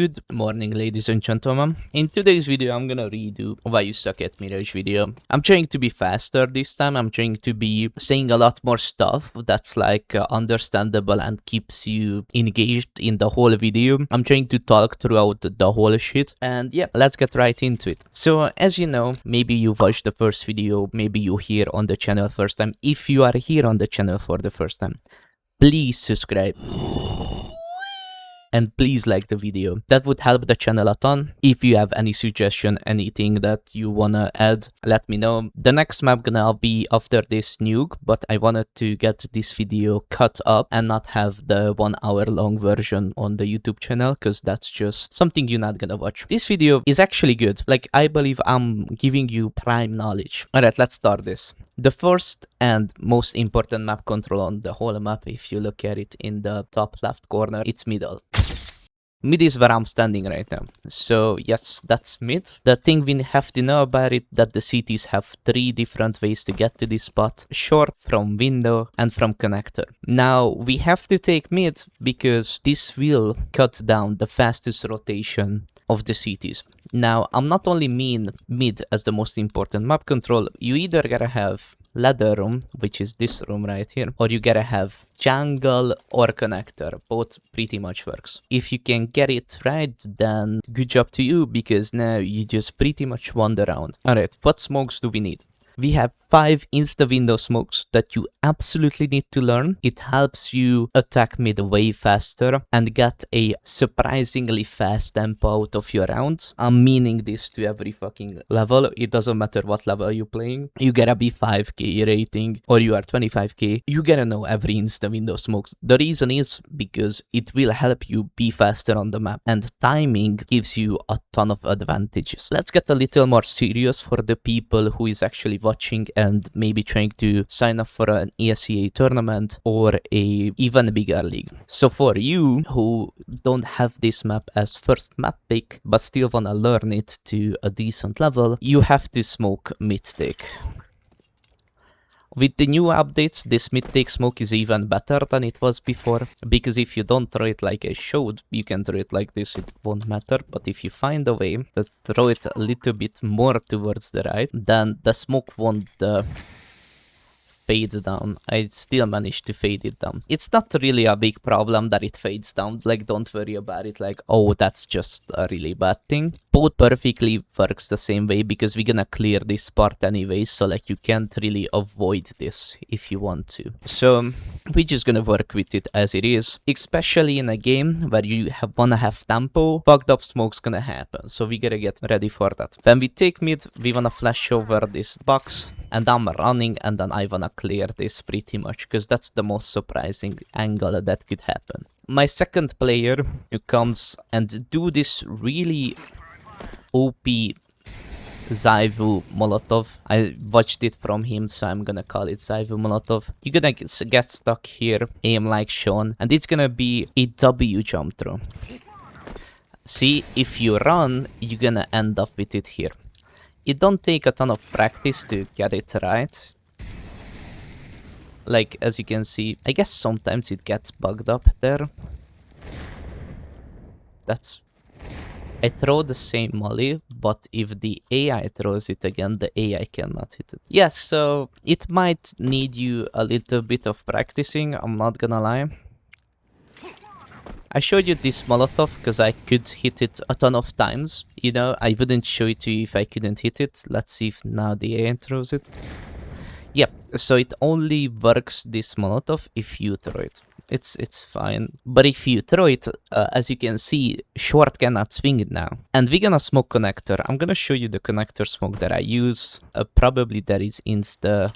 Good morning, ladies and gentlemen. In today's video, I'm gonna redo why you suck at Mirage video. I'm trying to be faster this time. I'm trying to be saying a lot more stuff that's understandable and keeps you engaged in the whole video. I'm trying to talk throughout the whole shit. And yeah, let's get right into it. So as you know, maybe you watched the first video, maybe you're here on the channel first time. If you are here on the channel for the first time, please subscribe. And please like the video. That would help the channel a ton. If you have any suggestion, anything that you wanna add, let me know. The next map gonna be after this nuke, but I wanted to get this video cut up and not have the 1 hour long version on the YouTube channel, because that's just something you're not gonna watch. This video is actually good. Like, I believe I'm giving you prime knowledge. Alright, let's start this. The first and most important map control on the whole map, if you look at it in the top left corner, it's middle. Mid is where I'm standing right now. So yes, that's mid. The thing we have to know about it, that the cities have 3 different ways to get to this spot. Short, from window, and from connector. Now, we have to take mid because this will cut down the fastest rotation of the cities. Now, I'm not only mean mid as the most important map control. You either gotta have ladder room, which is this room right here, or you gotta have jungle or connector. Both pretty much works. If you can get it right, then good job to you, because now you just pretty much wander around. Alright, what smokes do we need? We have 5 insta-window smokes that you absolutely need to learn. It helps you attack mid way faster and get a surprisingly fast tempo out of your rounds. I'm meaning this to every fucking level. It doesn't matter what level you're playing. You gotta be 5k rating or you are 25k. You gotta know every insta-window smokes. The reason is because it will help you be faster on the map, and timing gives you a ton of advantages. Let's get a little more serious for the people who is actually watching and maybe trying to sign up for an ESEA tournament or a even bigger league. So for you who don't have this map as first map pick but still wanna learn it to a decent level, you have to smoke mid-take. With the new updates, this mid-take smoke is even better than it was before, because if you don't throw it like I showed, you can throw it like this, it won't matter, but if you find a way to throw it a little bit more towards the right, then the smoke won't fade down. I still managed to fade it down. It's not really a big problem that it fades down, like don't worry about it like, oh, that's just a really bad thing. Both perfectly works the same way because we're gonna clear this part anyway, so like you can't really avoid this if you want to. So we're just gonna work with it as it is, especially in a game where you wanna have tempo. Bugged up smoke's gonna happen, so we gotta get ready for that. When we take mid, we wanna flash over this box, and I'm running, and then I wanna clear this pretty much, because that's the most surprising angle that could happen. My second player who comes and do this really OP Zyvu Molotov. I watched it from him, so I'm gonna call it Zyvu Molotov. You're gonna get stuck here, aim like Sean, and it's gonna be a W jump through. See, if you run, you're gonna end up with it here. It don't take a ton of practice to get it right. Like, as you can see, I guess sometimes it gets bugged up there. That's... I throw the same molly, but if the AI throws it again, the AI cannot hit it. Yes, so it might need you a little bit of practicing, I'm not gonna lie. I showed you this Molotov because I could hit it a ton of times. You know, I wouldn't show it to you if I couldn't hit it. Let's see if now the AI throws it. Yep, so it only works, this Molotov, if you throw it. It's fine. But if you throw it, as you can see, short cannot swing it now. And we're gonna smoke connector. I'm gonna show you the connector smoke that I use. Probably there is insta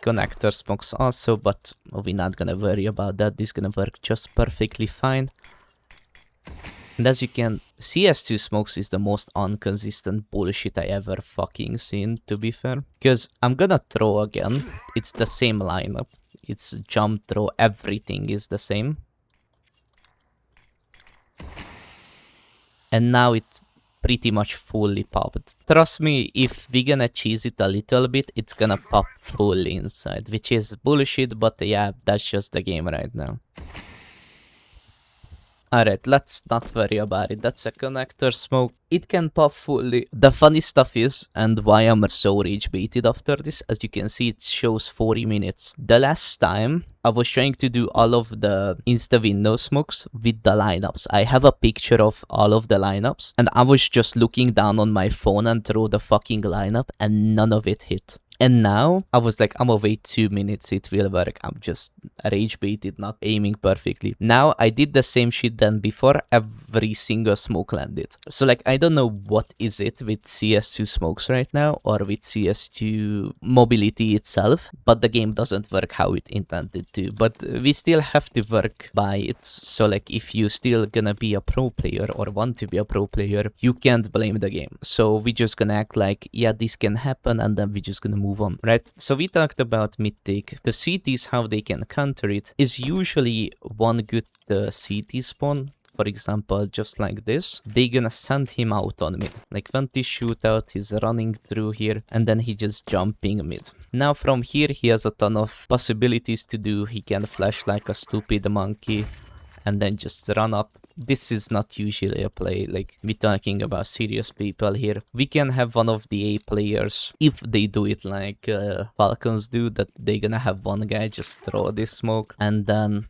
connector smokes also, but we're not gonna worry about that. This is gonna work just perfectly fine. And as you can see, CS2 smokes is the most inconsistent bullshit I ever fucking seen, to be fair. Because I'm gonna throw again. It's the same lineup. It's jump, throw, everything is the same. And now it pretty much fully popped. Trust me, if we're gonna cheese it a little bit, it's gonna pop fully inside, which is bullshit, but yeah, that's just the game right now. Alright, let's not worry about it. That's a connector smoke. It can pop fully. The funny stuff is, and why I'm so rage baited after this, as you can see, it shows 40 minutes. The last time I was trying to do all of the insta window smokes with the lineups. I have a picture of all of the lineups, and I was just looking down on my phone and throw the fucking lineup, and none of it hit. And now I was like, I'm gonna wait 2 minutes, it will work. I'm just rage baited, not aiming perfectly. Now I did the same shit than before, every single smoke landed. So like, I don't know what is it with CS2 smokes right now, or with CS2 mobility itself, but the game doesn't work how it intended to. But we still have to work by it. So like, if you still gonna be a pro player or want to be a pro player, you can't blame the game. So we just gonna act like, yeah, this can happen, and then we just gonna move on, right? So we talked about mid-take. The CTs, how they can counter it, is usually one good CT spawn. For example, just like this, they gonna send him out on mid. Like when this shootout, he's running through here, and then he just jumping mid. Now from here, he has a ton of possibilities to do. He can flash like a stupid monkey, and then just run up. This is not usually a play, like we're talking about serious people here. We can have one of the A players, if they do it like Falcons do, that they're gonna have one guy just throw this smoke, and then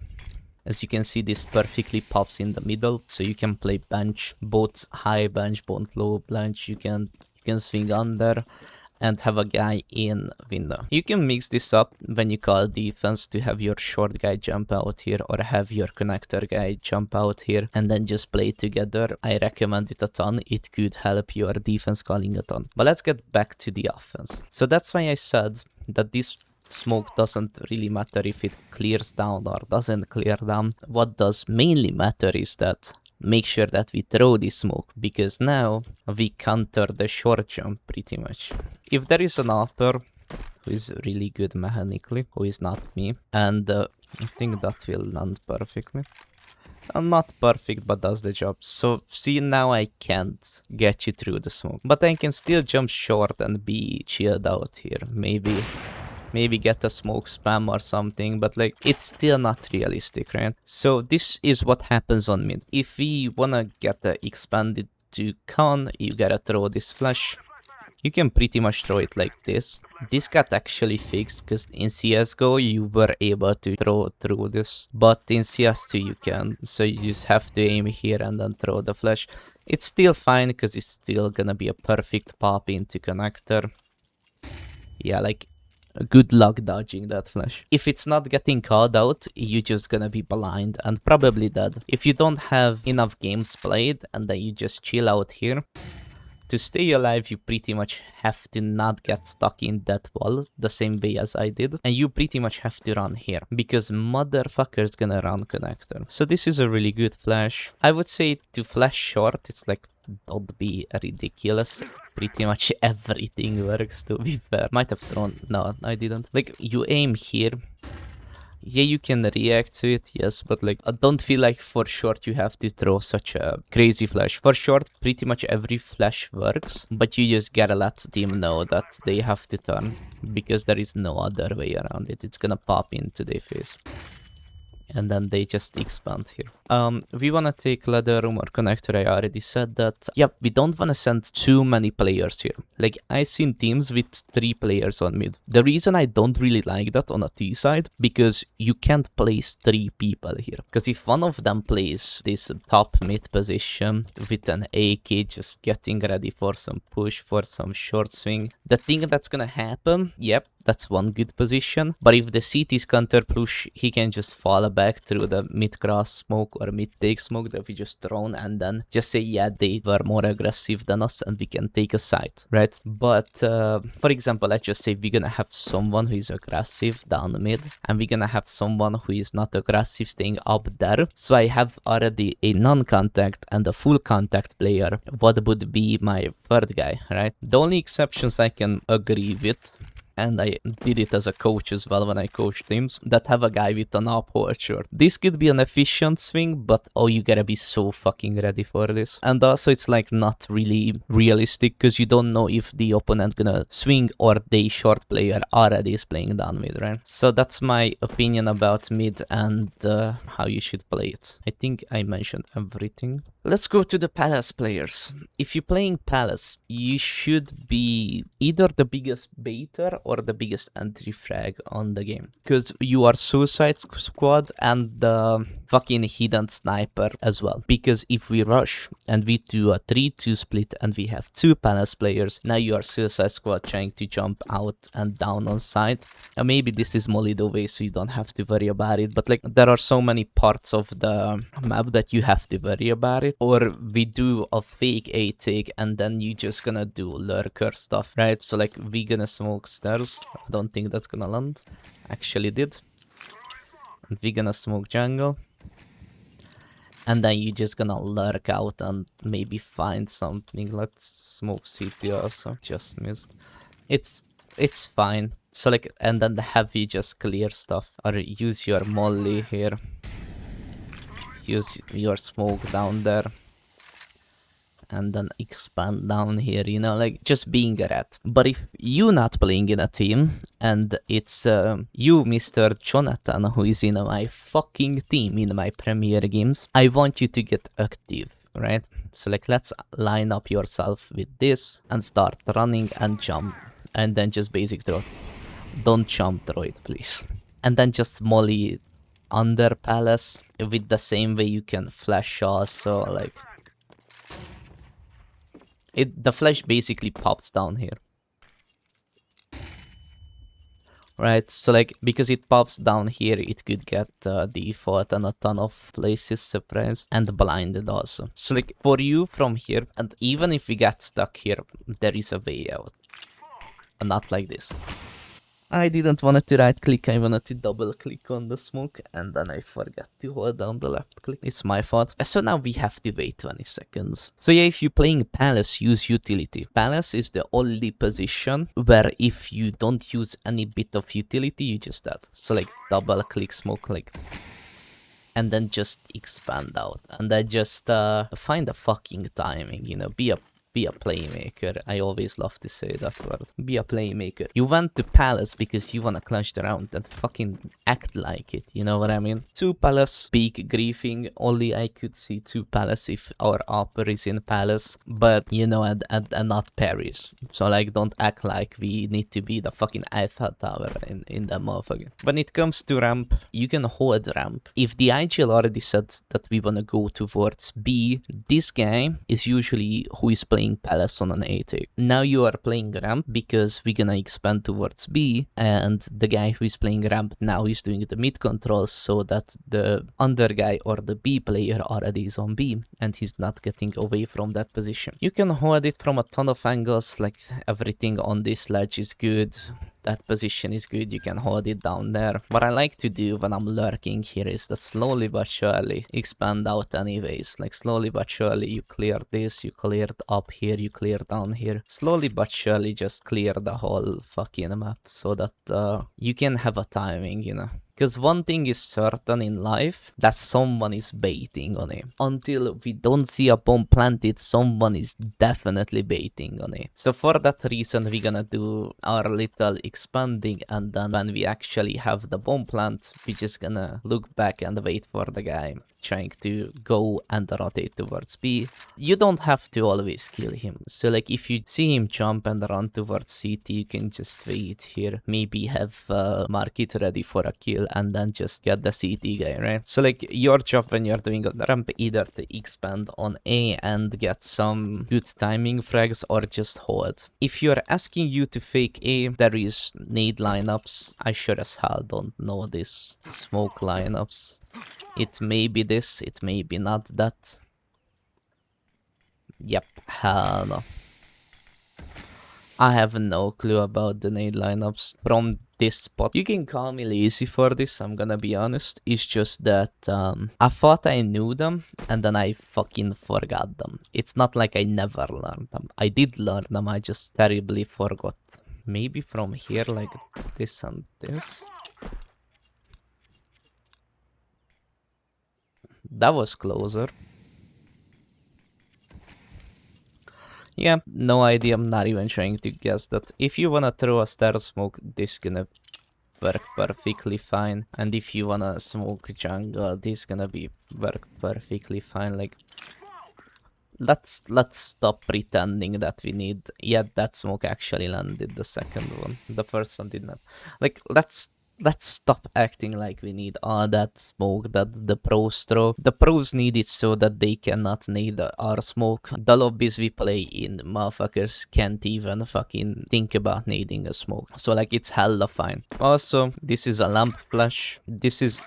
as you can see, this perfectly pops in the middle, so you can play bench, both high bench, both low bench. You can swing under and have a guy in window. You can mix this up when you call defense to have your short guy jump out here, or have your connector guy jump out here, and then just play together. I recommend it a ton. It could help your defense calling a ton. But let's get back to the offense. So that's why I said that this smoke doesn't really matter if it clears down or doesn't clear down. What does mainly matter is that make sure that we throw this smoke, because now we counter the short jump pretty much. If there is an upper who is really good mechanically, who is not me, and I think that will land perfectly. Not perfect, but does the job. So see, now I can't get you through the smoke, but I can still jump short and be chilled out here. Maybe get a smoke spam or something, but like, it's still not realistic, right? So this is what happens on mid. If we wanna get expanded to con, you gotta throw this flash. You can pretty much throw it like this. This got actually fixed, because in CSGO you were able to throw through this, but in CS2 you can. So you just have to aim here and then throw the flash. It's still fine, because it's still gonna be a perfect pop into connector. Yeah, like, good luck dodging that flash. If it's not getting called out, you're just gonna be blind and probably dead. If you don't have enough games played and then you just chill out here, to stay alive, you pretty much have to not get stuck in that wall the same way as I did. And you pretty much have to run here, because motherfucker's gonna run connector. So this is a really good flash. I would say to flash short, it's like, don't be ridiculous. Pretty much everything works, to be fair. Might have thrown... No, I didn't. Like, you aim here. Yeah, you can react to it, yes, but like, I don't feel like for short you have to throw such a crazy flash. For short, pretty much every flash works, but you just gotta let the team know that they have to turn, because there is no other way around it. It's gonna pop into their face. And then they just expand here. We wanna take ladder room or connector. I already said that. Yep, we don't wanna send too many players here. Like, I seen teams with 3 players on mid. The reason I don't really like that on a T side, because you can't place 3 people here. Because if one of them plays this top mid position with an AK just getting ready for some push, for some short swing, the thing that's gonna happen, yep, that's one good position. But if the CT's counter push, he can just fall back through the mid-cross smoke or mid-take smoke that we just thrown, and then just say, yeah, they were more aggressive than us and we can take a side, right? But for example, let's just say we're gonna have someone who is aggressive down mid, and we're gonna have someone who is not aggressive staying up there. So I have already a non-contact and a full contact player. What would be my third guy, right? The only exceptions I can agree with, and I did it as a coach as well when I coach teams that have a guy with an uphold short. This could be an efficient swing, but oh, you gotta be so fucking ready for this. And also it's like not really realistic because you don't know if the opponent gonna swing or the short player already is playing down mid, right? So that's my opinion about mid and how you should play it. I think I mentioned everything. Let's go to the Palace players. If you're playing Palace, you should be either the biggest baiter or the biggest entry frag on the game. Because you are Suicide Squad and the fucking hidden sniper as well. Because if we rush and we do a 3-2 split and we have 2 Palace players, now you are Suicide Squad trying to jump out and down on side. And maybe this is mollied away so you don't have to worry about it. But like there are so many parts of the map that you have to worry about it. Or we do a fake A take and then you just gonna do lurker stuff, right? So like we gonna smoke stairs. I don't think that's gonna land. Actually did. And we gonna smoke jungle. And then you just gonna lurk out and maybe find something. Let's smoke CT also. Just missed. It's fine. So like, and then the heavy just clear stuff. Or use your molly here. Use your smoke down there. And then expand down here, you know, like just being a rat. But if you're not playing in a team and it's you, Mr. Jonathan, who is in my fucking team in my Premier games, I want you to get active, right? So like let's line up yourself with this and start running and jump and then just basic throw. Don't jump throw it, please. And then just molly under Palace with the same way you can flash also, like the flash basically pops down here, right? So like because it pops down here, it could get default and a ton of places suppressed and blinded also. So like for you from here, and even if we get stuck here, there is a way out, and not like this. I didn't want to right click, I wanted to double click on the smoke and then I forgot to hold down the left click. It's my fault. So now we have to wait 20 seconds. So yeah, if you're playing Palace, use utility. Palace is the only position where if you don't use any bit of utility, you just that. So like double click smoke, like, and then just expand out. And then just find a fucking timing, you know, be a playmaker. I always love to say that word. Be a playmaker. You went to Palace because you wanna clutch the round and fucking act like it, you know what I mean? 2 Palace, peak griefing. Only I could see 2 Palace if our upper is in Palace, but you know, and not Paris. So like don't act like we need to be the fucking Eiffel Tower in the motherfucker. When it comes to ramp, you can hold ramp. If the IGL already said that we wanna go towards B, this guy is usually who is playing Palace on an A take. Now you are playing ramp because we're gonna expand towards B, and the guy who is playing ramp now is doing the mid controls so that the under guy or the B player already is on B and he's not getting away from that position. You can hold it from a ton of angles, like everything on this ledge is good. That position is good, you can hold it down there. What I like to do when I'm lurking here is that slowly but surely expand out anyways. Like slowly but surely you clear this, you cleared up here, you clear down here. Slowly but surely just clear the whole fucking map so that you can have a timing, you know. Because one thing is certain in life, that someone is baiting on it. Until we don't see a bomb planted, someone is definitely baiting on it. So for that reason, we're gonna do our little expanding, and then when we actually have the bomb plant, we're just gonna look back and wait for the guy trying to go and rotate towards B. You don't have to always kill him. So like if you see him jump and run towards CT, you can just wait here. Maybe have market ready for a kill and then just get the CT guy, right? So like your job when you're doing on the ramp, either to expand on A and get some good timing frags or just hold. If you're asking you to fake A, there is nade lineups. I sure as hell don't know this smoke lineups. It may be this, it may be not that. Yep, hell no. I have no clue about the nade lineups from this spot. You can call me lazy for this, I'm gonna be honest. It's just that I thought I knew them and then I fucking forgot them. It's not like I never learned them. I did learn them, I just terribly forgot. Maybe from here, like this and this. That was closer. Yeah, no idea. I'm not even trying to guess that. If you wanna throw a star smoke, this gonna work perfectly fine. And if you wanna smoke jungle, this gonna be work perfectly fine. Like, let's stop pretending that we need. Yeah, that smoke actually landed. The second one, the first one did not. Like, let's stop acting like we need all that smoke that the pros throw. The pros need it so that they cannot need our smoke. The lobbies we play in, motherfuckers can't even fucking think about needing a smoke. So like, it's hella fine. Also, this is a lamp flash. This is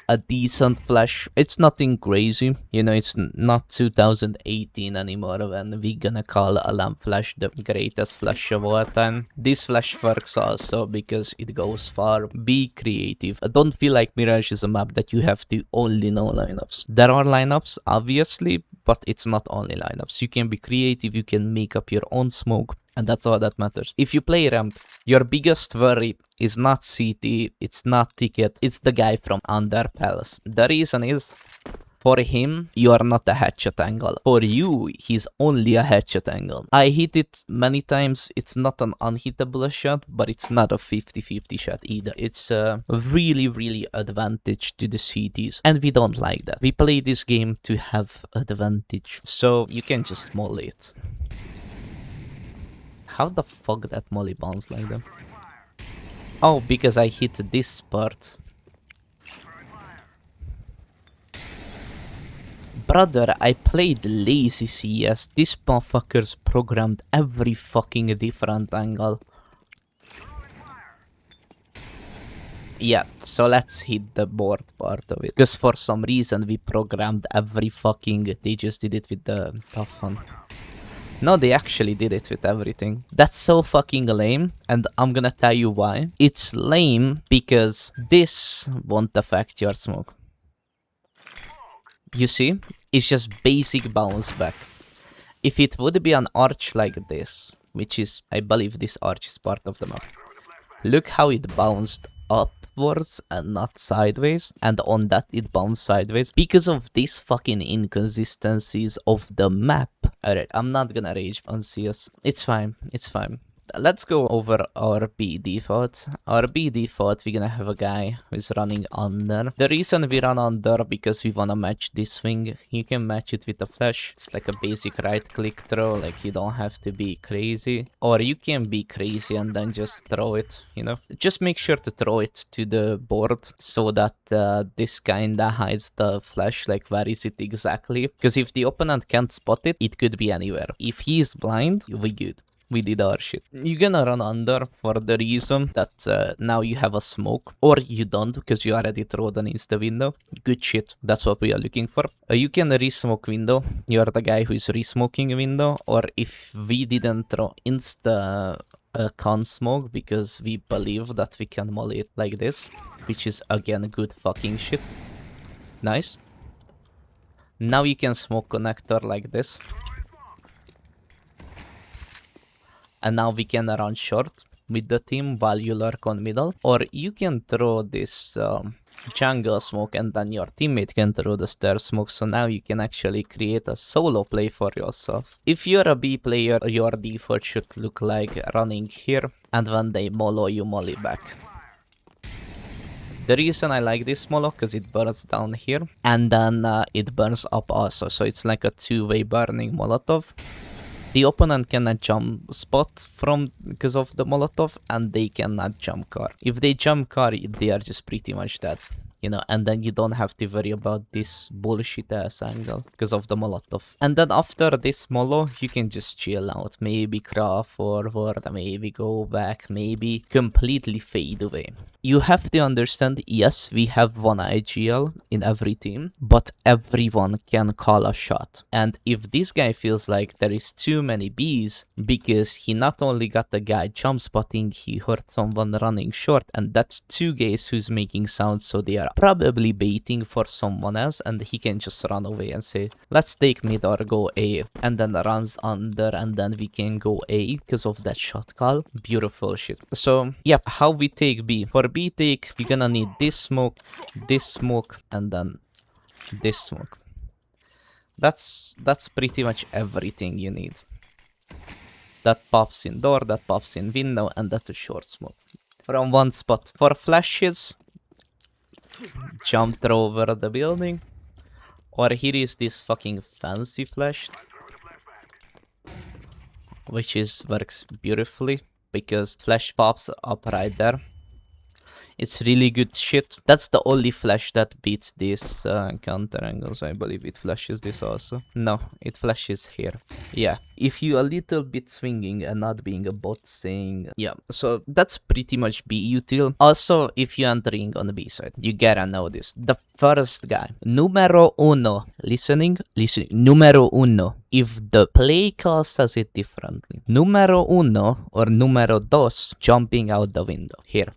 a decent flash. It's nothing crazy, you know, it's not 2018 anymore when we gonna call a lamp flash the greatest flash of all time. This flash works also because it goes far. Be creative. I don't feel like Mirage is a map that you have to only know lineups. There are lineups, obviously, but it's not only lineups. You can be creative, you can make up your own smoke, and that's all that matters. If you play ramp, your biggest worry is not CT, it's not ticket, it's the guy from under palace. The reason is, for him, you are not a headshot angle. For you, he's only a headshot angle. I hit it many times. It's not an unhittable shot, but it's not a 50-50 shot either. It's a really advantage to the CTs. And we don't like that. We play this game to have advantage. So you can just molly it. How the fuck that molly bounced like that? Oh, because I hit this part. Brother, I played lazy CS. These motherfuckers programmed every fucking different angle. Yeah, so let's hit the board part of it. Because for some reason we programmed every fucking... They just did it with the tough one. No, they actually did it with everything. That's so fucking lame, and I'm gonna tell you why. It's lame because this won't affect your smoke. You see? It's just basic bounce back. If it would be an arch like this, which is, I believe this arch is part of the map. Look how it bounced upwards and not sideways, and on that it bounced sideways because of these fucking inconsistencies of the map. Alright, I'm not gonna rage on CS. It's fine, it's fine. Let's go over our B default. Our B default, we're gonna have a guy who's running under. The reason we run under, because we wanna match this swing. You can match it with a flash. It's like a basic right click throw, like you don't have to be crazy. Or you can be crazy and then just throw it, you know. Just make sure to throw it to the board so that this kinda hides the flash, like where is it exactly. Because if the opponent can't spot it, it could be anywhere. If he's blind, we good. We did our shit. You're gonna run under for the reason that now you have a smoke, or you don't because you already throw an insta window. Good shit. That's what we are looking for. You can re-smoke window. You're the guy who is re-smoking window, or if we didn't throw insta con smoke because we believe that we can molly it like this, which is again good fucking shit. Nice. Now you can smoke connector like this. And now we can run short with the team while you lurk on middle. Or you can throw this jungle smoke and then your teammate can throw the stair smoke. So now you can actually create a solo play for yourself. If you're a B player, your default should look like running here. And when they mollo, you molly back. The reason I like this mollo, because it burns down here. And then it burns up also. So it's like a two-way burning molotov. The opponent cannot jump spot from because of the molotov, and they cannot jump car. If they jump car, they are just pretty much dead. You know, and then you don't have to worry about this bullshit ass angle because of the molotov. And then after this molo, you can just chill out, maybe crawl forward, maybe go back, maybe completely fade away. You have to understand, yes, we have one IGL in every team, but everyone can call a shot. And if this guy feels like there is too many Bs, because he not only got the guy jump spotting, he heard someone running short, and that's two guys who's making sound, so they are probably baiting for someone else, and he can just run away and say, let's take mid or go A, and then runs under, and then we can go A because of that shot call. Beautiful shit. So yeah, how we take B. For B take, we're gonna need this smoke, and then this smoke. That's pretty much everything you need. That pops in door, that pops in window, and that's a short smoke. From one spot. For flashes, jump over the building. Or here is this fucking fancy flash, which works beautifully because flash pops up right there. It's really good shit. That's the only flash that beats this counter angles. I believe it flashes this also. No, it flashes here. Yeah, if you a little bit swinging and not being a bot saying... Yeah, so that's pretty much B util. Also, if you're entering on the B side, you gotta know this. The first guy, numero uno, listening, numero uno. If the play call says it differently, numero uno or numero dos, jumping out the window. Here.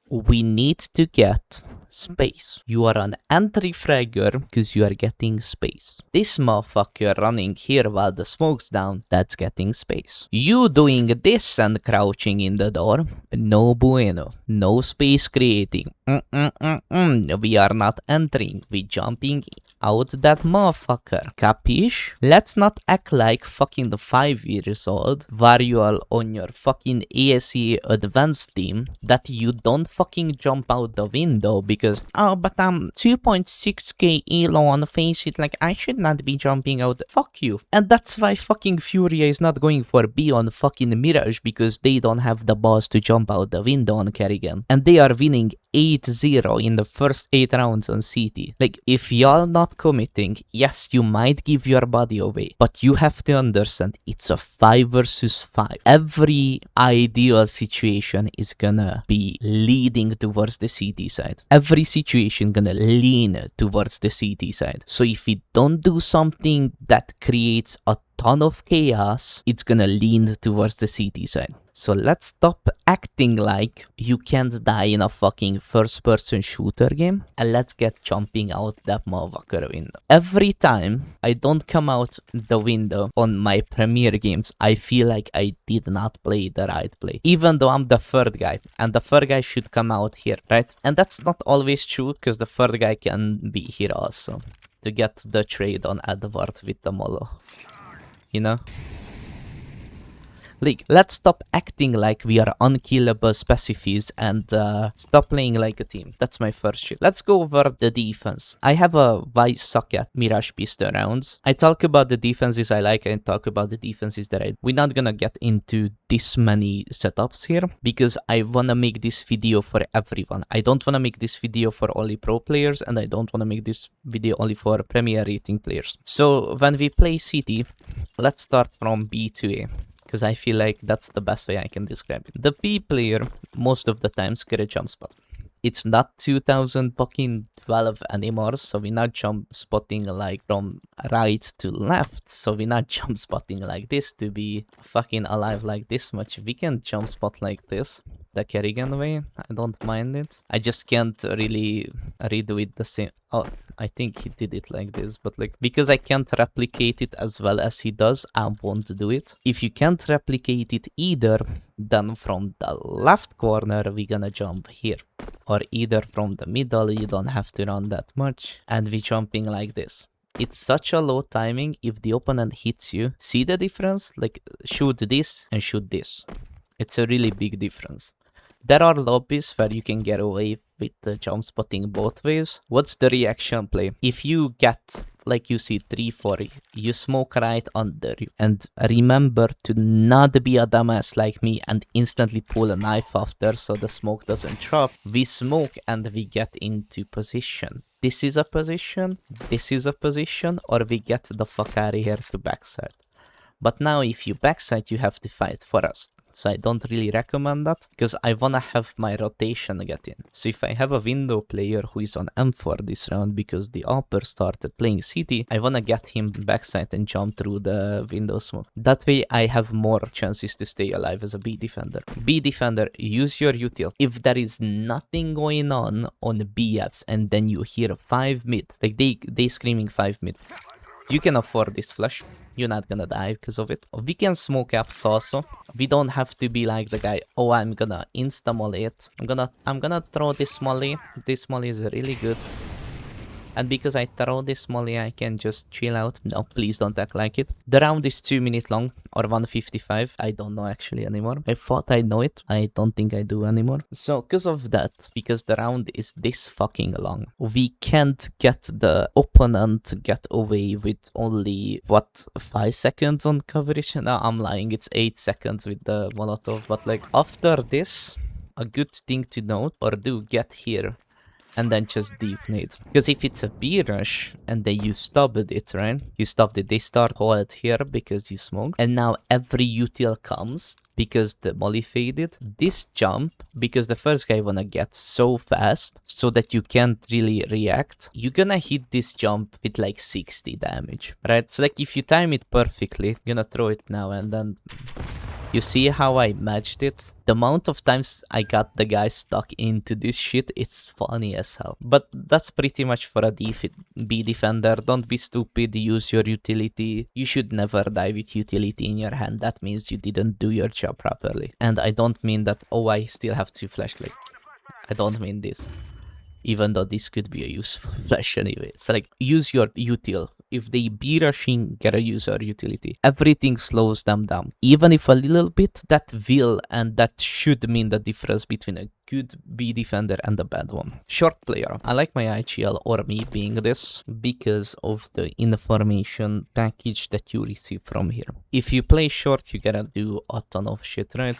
We need to get space. You are an entry fragger because you are getting space. This motherfucker running here while the smoke's down, that's getting space. You doing this and crouching in the door, no bueno. No space creating. We are not entering. We jumping out that motherfucker. Capish? Let's not act like fucking 5 years old while you are on your fucking ASE advanced team that you don't fucking jump out the window because, oh, but I'm 2.6k elo on face it, like I should not be jumping out. Fuck you. And that's why fucking Furia is not going for B on fucking Mirage because they don't have the balls to jump out the window on Kerrigan. And they are winning 8-0 in the first 8 rounds on CT. Like, if y'all not committing, yes, you might give your body away, but you have to understand it's a 5 versus 5. Every ideal situation is gonna be leading towards the CT side. Every situation gonna lean towards the CT side. So if we don't do something that creates a ton of chaos, it's gonna lean towards the CT side. So let's stop acting like you can't die in a fucking first-person shooter game, and let's get jumping out that motherfucker window. Every time I don't come out the window on my premier games, I feel like I did not play the right play. Even though I'm the third guy, and the third guy should come out here, right? And that's not always true, because the third guy can be here also, to get the trade on Edward with the Molo. You know? Like, let's stop acting like we are unkillable specifies and stop playing like a team. That's my first shit. Let's go over the defense. I have a why suck at Mirage pistol rounds. I talk about the defenses I like and talk about the defenses that I... We're not gonna get into this many setups here because I wanna make this video for everyone. I don't wanna make this video for only pro players, and I don't wanna make this video only for premier rating players. So when we play CT, let's start from B to A, because I feel like that's the best way I can describe it. The B player, most of the time, get a jump spot. It's not 2012 anymore, so we're not jump spotting like from right to left. So we're not jump spotting like this to be fucking alive like this much. We can jump spot like this, the Kerrigan way. I don't mind it. I just can't really redo it the same. Oh, I think he did it like this, but like, because I can't replicate it as well as he does, I won't do it. If you can't replicate it either, then from the left corner, we're gonna jump here. Or either from the middle, you don't have to run that much, and we're jumping like this. It's such a low timing if the opponent hits you. See the difference? Like, shoot this and shoot this. It's a really big difference. There are lobbies where you can get away with jump spotting both ways. What's the reaction play? If you get, like you see 3-4, you smoke right under you. And remember to not be a dumbass like me and instantly pull a knife after so the smoke doesn't drop. We smoke and we get into position. This is a position, this is a position, or we get the fuck out of here to backside. But now if you backside, you have to fight for us. So I don't really recommend that because I wanna have my rotation get in. So if I have a window player who is on M4 this round because the upper started playing CT, I wanna get him backside and jump through the window smoke. That way I have more chances to stay alive as a B defender. B defender, use your util. If there is nothing going on B apps and then you hear 5 mid, like they screaming 5 mid, you can afford this flash. You're not gonna die because of it. We can smoke apps also. We don't have to be like the guy, oh, I'm gonna insta-molly it. I'm gonna throw this molly. This molly is really good. And because I throw this molly, I can just chill out. No, please don't act like it. The round is 2 minutes long or 155. I don't know actually anymore. I thought I know it. I don't think I do anymore. So because of that, because the round is this fucking long, we can't get the opponent to get away with only, what, 5 seconds on coverage? No, I'm lying. It's 8 seconds with the Molotov. But like after this, a good thing to note or do, get here and then just deep nade. Because if it's a Mirage and then you stopped it, right? You stopped it, they start hold here because you smoked. And now every util comes because the molly faded. This jump, because the first guy wanna get so fast so that you can't really react, you're gonna hit this jump with like 60 damage, right? So like if you time it perfectly, you're gonna throw it now and then... You see how I matched it? The amount of times I got the guy stuck into this shit, it's funny as hell. But that's pretty much for a B defender. Don't be stupid, use your utility. You should never die with utility in your hand. That means you didn't do your job properly. And I don't mean that, oh, I still have 2 flashlights. I don't mean this. Even though this could be a useful flash anyway. So like, use your util. If they be rushing, get a user utility. Everything slows them down. Even if a little bit, that will and that should mean the difference between a good B defender and a bad one. Short player. I like my IGL or me being this because of the information package that you receive from here. If you play short, you gotta do a ton of shit, right?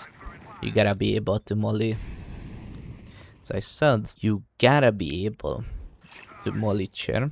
You gotta be able to molly. As I said, you gotta be able to molly chair.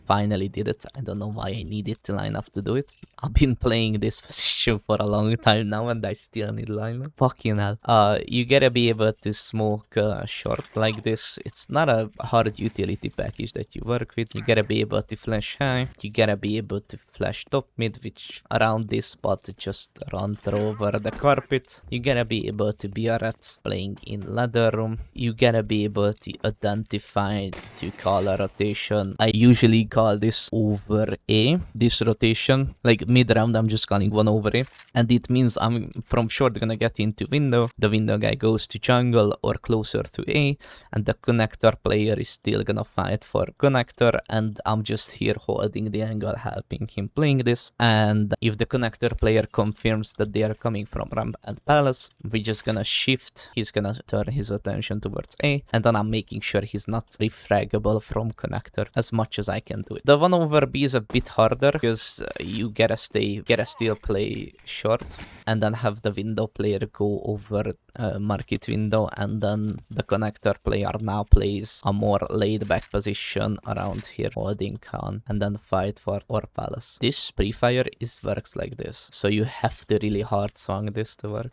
Finally did it. I don't know why I needed to line up to do it. I've been playing this position for a long time now and I still need line up. Fucking hell. You gotta be able to smoke short like this. It's not a hard utility package that you work with. You gotta be able to flash high. You gotta be able to flash top mid, which around this spot just run through over the carpet. You gotta be able to be a rat playing in ladder room. You gotta be able to identify to call a rotation. I usually call this over A, this rotation. Like mid-round, I'm just calling 1 over A. And it means I'm from short gonna get into window. The window guy goes to jungle or closer to A. And the connector player is still gonna fight for connector. And I'm just here holding the angle, helping him playing this. And if the connector player confirms that they are coming from ramp and palace, we're just gonna shift. He's gonna turn his attention towards A. And then I'm making sure he's not refraggable from connector as much as I can do it. The 1 over B is a bit harder because you gotta still play short and then have the window player go over market window, and then the connector player now plays a more laid back position around here holding Khan and then fight for or palace. This pre-fire works like this, so you have to really hard swing this to work.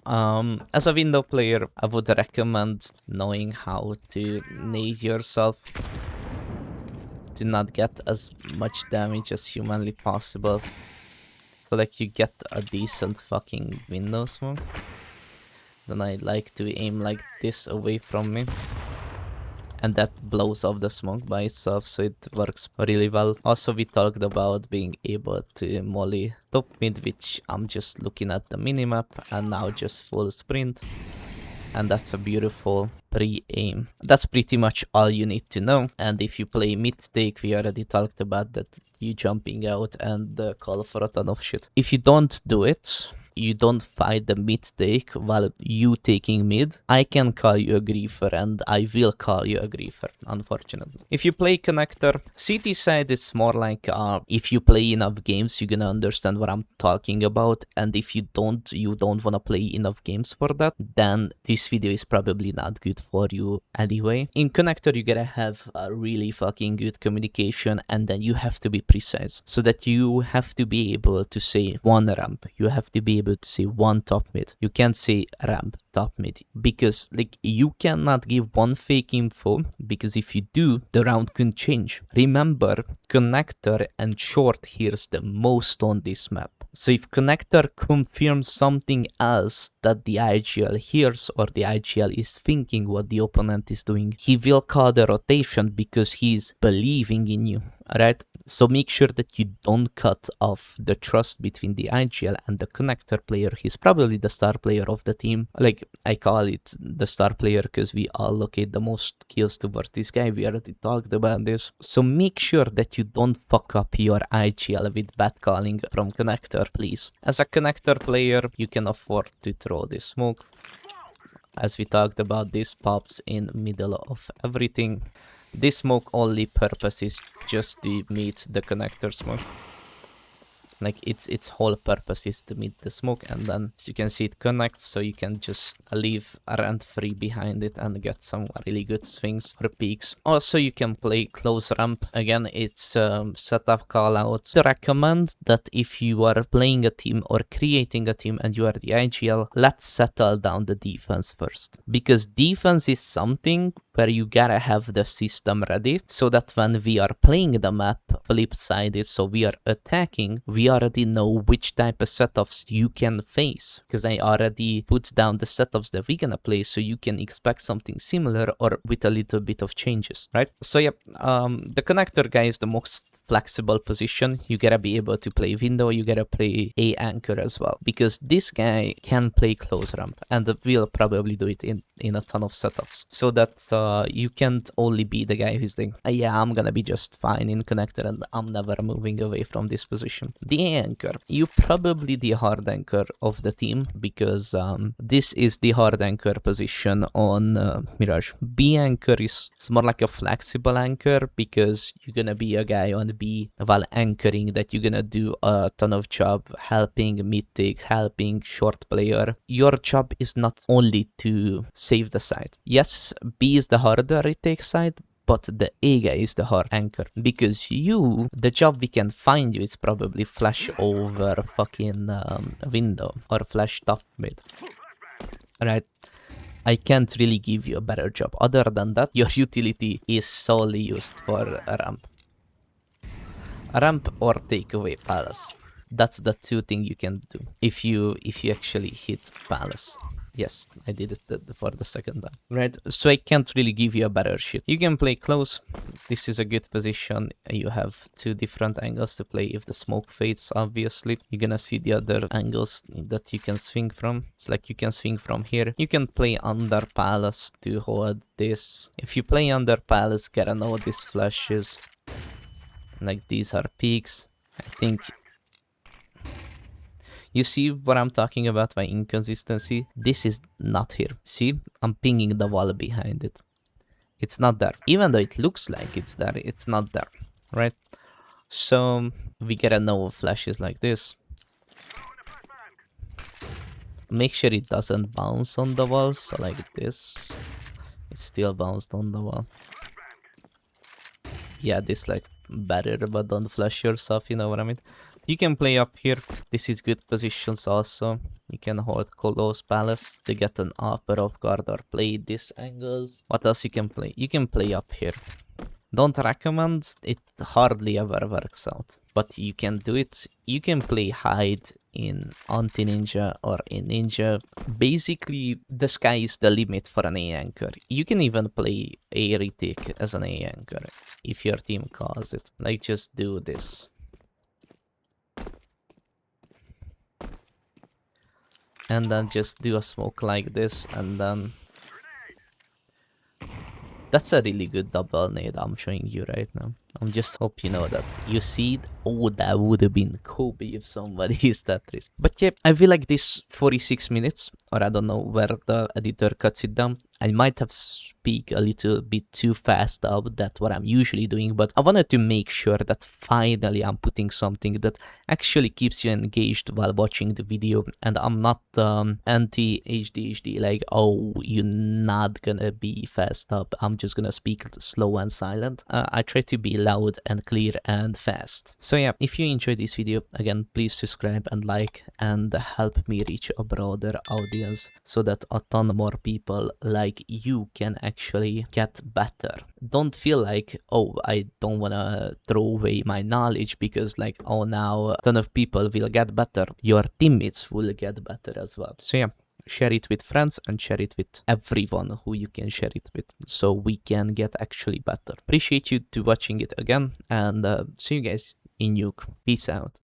As a window player, I would recommend knowing how to nade yourself to not get as much damage as humanly possible. So like you get a decent fucking window smoke. Then I like to aim like this away from me. And that blows off the smoke by itself, so it works really well. Also, we talked about being able to molly top mid, which I'm just looking at the minimap and now just full sprint. And that's a beautiful pre-aim. That's pretty much all you need to know. And if you play mid-take, we already talked about that, you jumping out and the call for a ton of shit. If you don't do it, you don't fight the mid-take while you taking mid, I can call you a griefer and I will call you a griefer, unfortunately. If you play connector, CT side is more like if you play enough games, you're gonna understand what I'm talking about, and if you don't wanna play enough games for that, then this video is probably not good for you anyway. In connector, you gotta have a really fucking good communication, and then you have to be precise, so that you have to be able to say one ramp, you have to be able to say one top mid. You can't say ramp top mid, because like you cannot give one fake info, because if you do, the round can change. Remember, connector and short hears the most on this map. So if connector confirms something else that the IGL hears, or the IGL is thinking what the opponent is doing, he will call the rotation because he's believing in you, alright? So make sure that you don't cut off the trust between the IGL and the connector player. He's probably the star player of the team. Like, I call it the star player because we allocate the most kills towards this guy. We already talked about this. So make sure that you don't fuck up your IGL with bad calling from connector, please. As a connector player, you can afford to throw this smoke. As we talked about, this pops in middle of everything. This smoke only purpose is just to meet the connector smoke. Like, its whole purpose is to meet the smoke, and then as you can see, it connects, so you can just leave a rent free behind it and get some really good swings or peaks. Also, you can play close ramp. Again, it's setup callouts. I recommend that if you are playing a team or creating a team and you are the IGL, let's settle down the defense first, because defense is something where you gotta have the system ready, so that when we are playing the map, flip side is, so we are attacking, we already know which type of setups you can face, because I already put down the setups that we're gonna play, so you can expect something similar or with a little bit of changes, right? So yeah, the connector guy is the most flexible position. You gotta be able to play window, you gotta play a anchor as well, because this guy can play close ramp and will probably do it in a ton of setups, so that you can't only be the guy who's like, yeah, I'm gonna be just fine in connector and I'm never moving away from this position. The anchor, you probably the hard anchor of the team, because this is the hard anchor position on Mirage. B anchor is more like a flexible anchor, because you're gonna be a guy on B while anchoring that you're gonna do a ton of job helping mid-take, helping short player. Your job is not only to save the side. Yes, B is the harder retake side, but the A guy is the hard anchor, because the job we can find you is probably flash over fucking window or flash top mid, right? I can't really give you a better job. Other than that, your utility is solely used for a ramp. A ramp or take away palace. That's the two things you can do if you actually hit palace. Yes, I did it for the second time. Right, so I can't really give you a better shit. You can play close. This is a good position. You have two different angles to play. If the smoke fades, obviously, you're gonna see the other angles that you can swing from. It's like you can swing from here. You can play under palace to hold this. If you play under palace, gotta know these flashes. Like, these are peaks. I think... You see what I'm talking about by inconsistency? This is not here. See? I'm pinging the wall behind it. It's not there. Even though it looks like it's there, it's not there. Right? So, we gotta know flashes like this. Make sure it doesn't bounce on the wall. So like this. It still bounced on the wall. Yeah, this like better, but don't flash yourself, you know what I mean? You can play up here. This is good positions also. You can hold close palace to get an upper off guard or play these angles. What else you can play? You can play up here. Don't recommend, it hardly ever works out. But you can do it. You can play hide in anti-ninja or in ninja. Basically, the sky is the limit for an A anchor. You can even play a retake as an A anchor if your team calls it. Like, just do this. And then just do a smoke like this, and then... That's a really good double nade I'm showing you right now. I'm just hope you know that. You see it? Oh, that would have been Kobe if somebody is that risk. But yeah, I feel like this 46 minutes, or I don't know where the editor cuts it down. I might have speak a little bit too fast up, that's what I'm usually doing, but I wanted to make sure that finally I'm putting something that actually keeps you engaged while watching the video, and I'm not anti-ADHD, like, oh, you're not gonna be fast up, I'm just gonna speak slow and silent. I try to be loud and clear and fast. So yeah, if you enjoyed this video, again, please subscribe and like and help me reach a broader audience so that a ton more people like you can actually get better. Don't feel like, oh, I don't want to throw away my knowledge because like, oh, now a ton of people will get better. Your teammates will get better as well. So yeah, share it with friends and share it with everyone who you can share it with so we can get actually better. Appreciate you to watching it again, and see you guys in Nuke. Peace out.